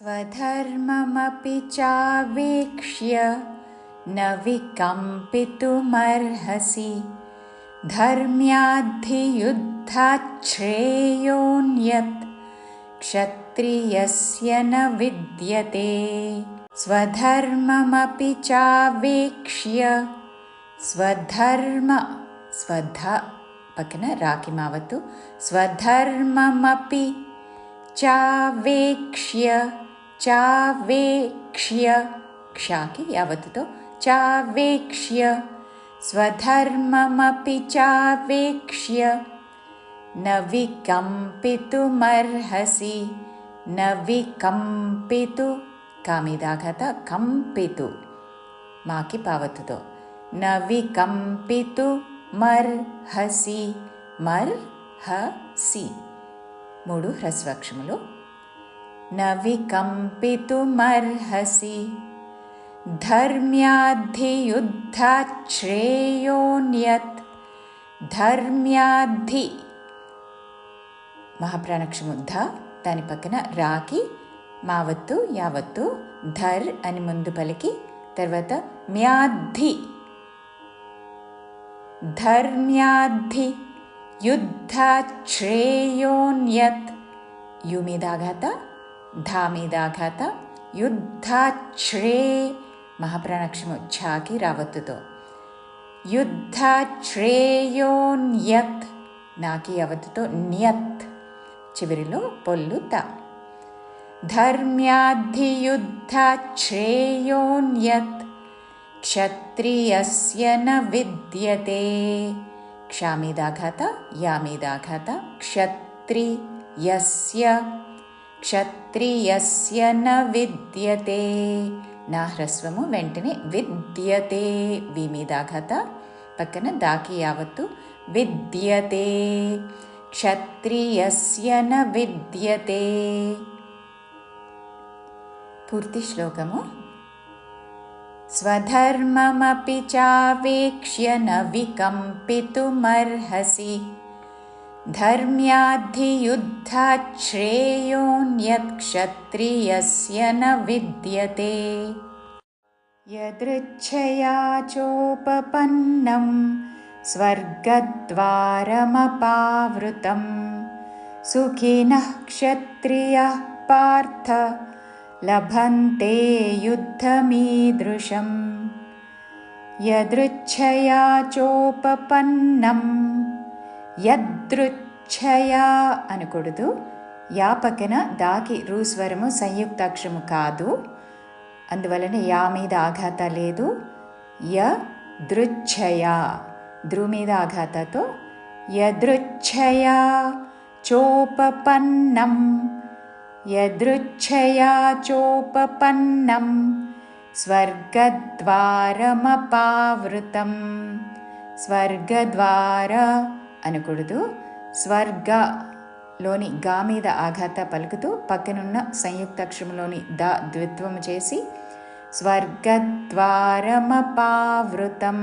स्वधर्ममपि चावेक्ष्य न विकम्पितुमर्हसि धर्म्याद्धियुद्धाच्छ्रेयोऽन्यत् क्षत्रियस्य न विद्यते। स्वधर्ममपि चावेक्ष्य పక్కన రాకి మావత్తు స్వధర్మమపి చావేక్ష్య క్షాకి యావత్తుతో చావేక్ష్య స్వధర్మమపి చావేక్ష్య న వికంపితుమర్హసి న వికంపితు కామిదాఘత కంపితు మాకి పావత్తుతో న వికంపితు మర్హసి మర్హసి మూడు హ్రస్వాక్షములు న వికంపితుమర్హసి ధర్మ్యాద్ధియుద్ధాశ్రేయోన్యత్ ధర్మ్యాద్ధి మహాప్రాణాక్షము ధ దాని పక్కన రాకి మావత్తు యావత్తు ధర్ అని ముందు పలికి తర్వాత మ్యాద్ధి ధర్మ్యాద్ధి యుద్ధాశ్రేయోన్యత్ యు మీదాఘాత ధా మీదాఘాత యుద్ధాశ్రే మహాప్రాణాక్షము ఝాకి రావత్తుతో యుద్ధాశ్రేయోన్యత్ నాకి అవత్తుతో న్యత్ చివరిలో పొల్లు త ధర్మ్యాద్ధియుద్ధాశ్రేయోన్యత్ క్షత్రియస్య న విద్యతే క్షామీదాఘాత యామీదాఘాత క్షత్రియస్య న విద్యతే నా హ్రస్వము వెంటనే విద్యతే విమీదాఘాత పక్కన దాకి యావత్తు విద్యతే క్షత్రియస్య న విద్యతే. పూర్తి శ్లోకము స్వధర్మమపి చావేక్ష్య న వికంపితుమర్హసి ధర్మ్యాద్ధియుద్ధాశ్రేయోన్యత్ క్షత్రియస్య న విద్యతే. యదృచ్ఛయా చోపపన్నం స్వర్గద్వారమపావృతం సుఖినః క్షత్రియాః పార్థ లభంతే యుద్ధమీదృశం. యదృచ్ఛయా చోపపన్నం యదృచ్ఛయా అనకూడదు, యా పక్కన దాకి రూస్వరము సంయుక్తాక్షరము కాదు, అందువలన యా మీద ఆఘాత లేదు. యదృచ్ఛయా ధృ మీద ఆఘాతతో యదృచ్ఛయా చోపపన్నం యదృచ్ఛయా చోపపన్నం స్వర్గద్వారమపావృతం. స్వర్గద్వార అనకూడదు, స్వర్గలోని గా మీద ఆఘాత పలుకుతూ పక్కనున్న సంయుక్తాక్షరంలోని ద ద్విత్వము చేసి స్వర్గద్వారమపావృతం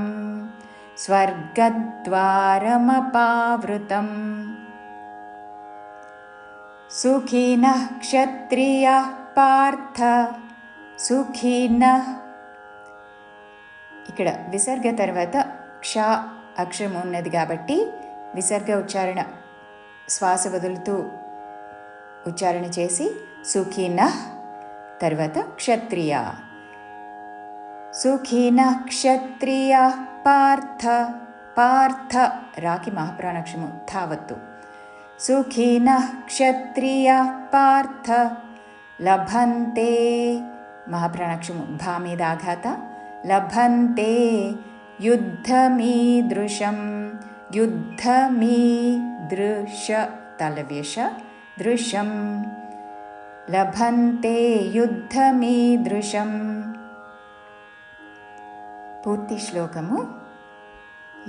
స్వర్గద్వారమపావృతం. సుఖినః క్షత్రియాః పార్థ సుఖినః. ఇక్కడ విసర్గ తర్వాత క్ష అక్షరం ఉన్నది కాబట్టి విసర్గ ఉచ్చారణ శ్వాస వదులుతూ ఉచ్చారణ చేసి సుఖినః తర్వాత క్షత్రియ. సుఖినః క్షత్రియాః పార్థ పార్థ రాకి మహాప్రాణాక్షము ధావత్తు. సుఖినః క్షత్రియాః పార్థ లభంతే మహాప్రాణాక్షము భా మీద ఆఘాత లభంతే యుద్ధమీదృశం. యుద్ధమీదృశ తలవ్యష దృశం లభంతే యుద్ధమీదృశం. పూర్తి శ్లోకము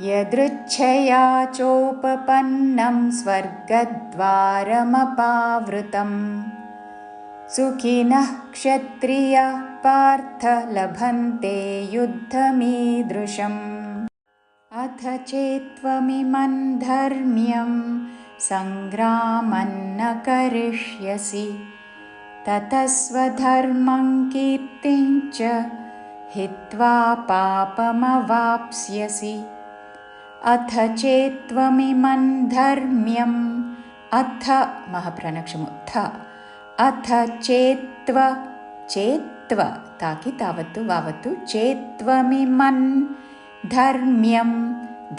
యదృచ్ఛయా చోపపన్నం స్వర్గద్వారమపావృతం సుఖినః క్షత్రియాః పార్థ లభంతే యుద్ధమీదృశం. అథ చేత్వమిమం ధర్మ్యం సంగ్రామం న కరిష్యసి ततस्वधर्मं कीर्तिं च हित्वा पापमवाप्स्यसि अथ चेत्त्वमिमं धर्म्यम् अथ महाप्राणाक्षरము थ अथ चेत्त्व चेत्त्व ताकि तावत्तु वावत्तु चेत्त्वमिमं धर्म्यं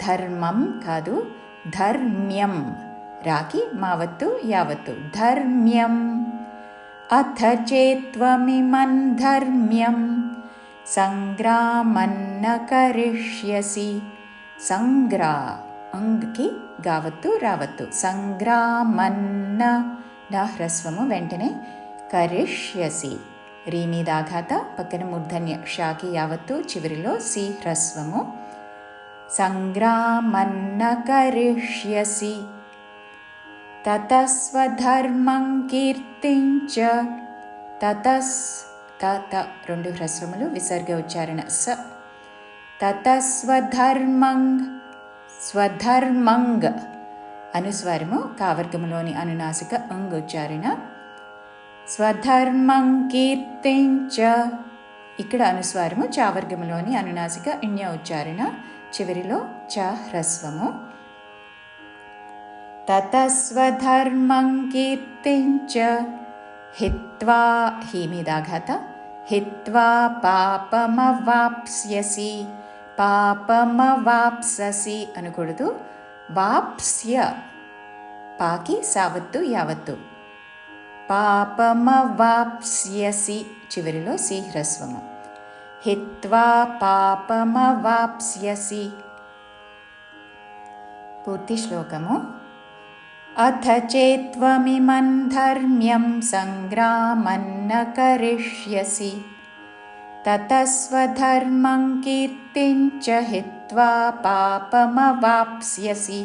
धर्मं కాదు ధర్మ్యం రాకి మావత్తు యావత్తు ధర్మ్యం అథ చేత్వమిమం ధర్మ్యం సంగ్రామన్న కరిష్యసి సంగ్రా అంగ్కి గావత్తు రావత్తు సంగ్రామన్న నా హ్రస్వము వెంటనే కరిష్యసి రీ మీద ఆఘాత పక్కన మూర్ధన్య షాకి యావత్తు చివరిలో సి హ్రస్వము సంగ్రామన్న కరిష్యసి తతస్వధర్మం కీర్తిం చ తత రెండు హ్రస్వములు విసర్గ ఉచ్చారణ స తతస్వధర్మం స్వధర్మంగ్ అనుస్వారము కావర్గములోని అనునాసిక అంగ్ ఉచ్చారణ స్వధర్మం కీర్తిం చ ఇక్కడ అనుస్వారము చావర్గములోని అనునాసిక ఇణ్య ఉచ్చారణ చివరిలో చ హ్రస్వము తతస్వధర్మం కీర్తిం చ హిత్వా హీ మీదాఘాత హిత్వా పాపమవాప్స్యసి పాపమవాప్ససి అనకూడదు వాప్స్య పాకి సావత్తు యావత్తు పాపమవాప్స్యసి చివరిలో సి హ్రస్వము హిత్వా పాపమవాప్స్యసి పూర్తి శ్లోకము అథ చేత్వమిమం ధర్మ్యం సంగ్రామన్న కరిష్యసి తతస్వధర్మం కీర్తిం చ హిత్వా పాపమవాప్స్యసి